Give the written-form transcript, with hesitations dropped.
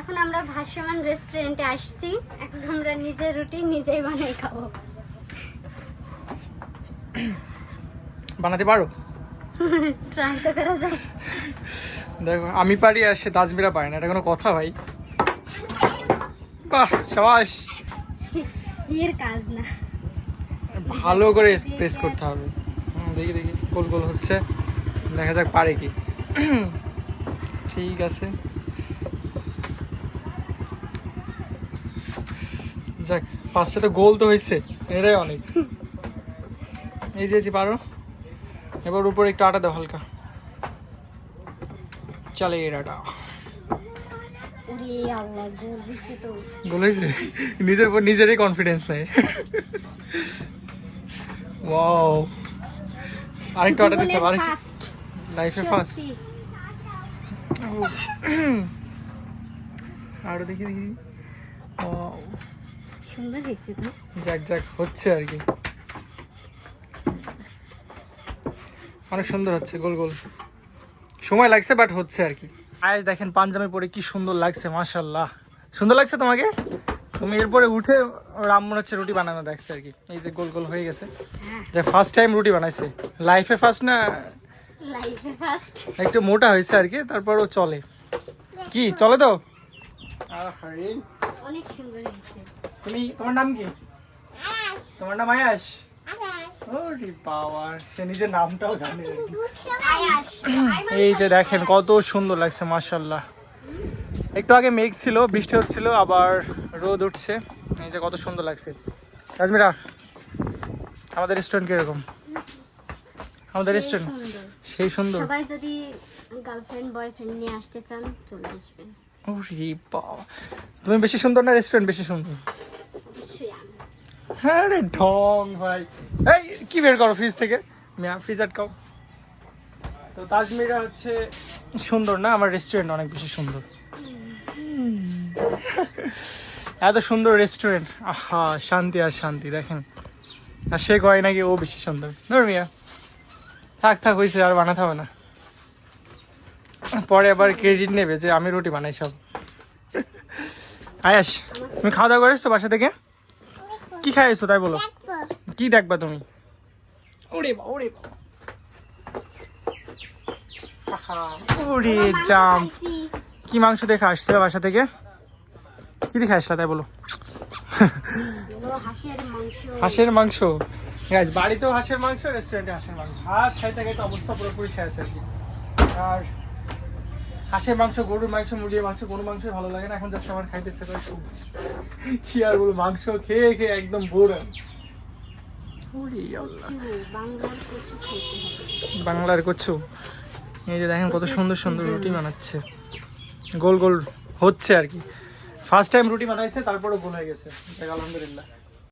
এখন আমরা ভাসমান রেস্টুরেন্টে আসছি। এখন আমরা নিজের রুটি নিজেই বানাই খাবো। বানাতে পারো? ট্রাই তো করা যায়। দেখো আমি পারি আর সে তাজমিরা পারে না, এটা কোনো কথা ভাই? বাহ সাবাস। বিয়ের কাজ না, ভালো করে প্রেস করতে হবে। দেখি দেখি গোল গোল হচ্ছে, দেখা যাক পারে কি। ঠিক আছে, যাক ফার্স্টে তো গোল তো হয়েছে, এটাই অনেক। এই যে পারো, এবার উপরে একটু আটা দাও হালকা, চলে এর আটা। ওরে আল্লাহ, গোল দিছে তো। গোল হয়েছে, নিজের উপর নিজেরই কনফিডেন্স নেই। ওয়াও, আরেকটু আটা দিতে হবে, আরেকটু। ফার্স্ট, লাইফে ফার্স্ট। আরো দেখি দেখি। ওয়াও, সুন্দর হয়েছে তো। যাক যাক হচ্ছে আর কি, অনেক সুন্দর হচ্ছে, গোল গোল। সময় লাগছে বাট হচ্ছে আর কি। আজ দেখেন পাঞ্জাবি পরে কি সুন্দর লাগছে, মাশাআল্লাহ। সুন্দর লাগছে তোমাকে? তুমি এরপরে উঠে রাম্মুর হচ্ছে রুটি বানানো দেখছে আর কি। এই যে গোল গোল হয়ে গেছে, যে ফার্স্ট টাইম রুটি বানাইছে লাইফে, ফার্স্ট না লাইফে ফার্স্ট। একটু মোটা হয়েছে আর কি, তারপরও চলে। কি চলে তো? অনেক সুন্দর হয়েছে। তোমার নাম কি? তোমার নাম আয়াস? ওরে বাবা, সে নিজের নামটাও জানে। এই যে দেখেন কত সুন্দর লাগছে, মাশাআল্লাহ। একটু আগে মেঘ ছিল, বৃষ্টি হচ্ছিল, আবার রোদ উঠছে। এই যে কত সুন্দর লাগছে। তাজমিরা, আমাদের রেস্টুরেন্ট কিরকম? আমাদের রেস্টুরেন্ট সেই সুন্দর। সবাই যদি গার্লফ্রেন্ড বয়ফ্রেন্ড নিয়ে আসতে চান চলে আসবেন। ওরে বাবা, তুমি বেশি সুন্দর না রেস্টুরেন্ট বেশি সুন্দর? অবশ্যই আমি। হ্যাঁ রে ঢং ভাই। এই কি বের করো ফ্রিজ থেকে? ফ্রিজ আটকাও তো। তাজমিরা হচ্ছে সুন্দর না, আমার রেস্টুরেন্ট অনেক বেশি সুন্দর। এত সুন্দর রেস্টুরেন্ট, আহা শান্তি আর শান্তি। দেখেন, আর সে কয় নাকি ও বেশি সুন্দর। ধর মিয়া, থাক থাক হয়েছে, আর বানাতে হবে না। পরে আবার ক্রেডিট নেবে যে আমি রুটি বানাই সব। আয়াস, তুমি খাওয়া দাওয়া করেছো বাসা থেকে? কি খাইছো তাই বলো? কি দেখবা তুমি? ওরে বাবা, ওরে বাবা, ওরে জাম্প। কি মাংস দেখে আসছে বাসা থেকে? কি দেখে আসলা তাই বলো? হাঁসের মাংস। গাইস, বাড়িতেও হাঁসের মাংস, রেস্টুরেন্টে হাঁসের মাংস। হাঁস খাইতে খাইতে অবস্থা পুরোপুরি শেষ আর কি। আর হাঁসের মাংস, গরুর মাংস, মুরগির মাংস, কোনো মাংসই ভালো লাগে না। এখন জাস্ট আমার খাইতে ইচ্ছে করে সবজি। কি আর বলবো, মাংস খেয়ে খেয়ে একদম বোর। বাংলার কচু। এই যে দেখেন কত সুন্দর সুন্দর রুটি বানাচ্ছে, গোল গোল হচ্ছে আর কি। ফার্স্ট টাইম রুটি বানাইছে, তারপরে গোল হয়ে গেছে, আলহামদুলিল্লাহ।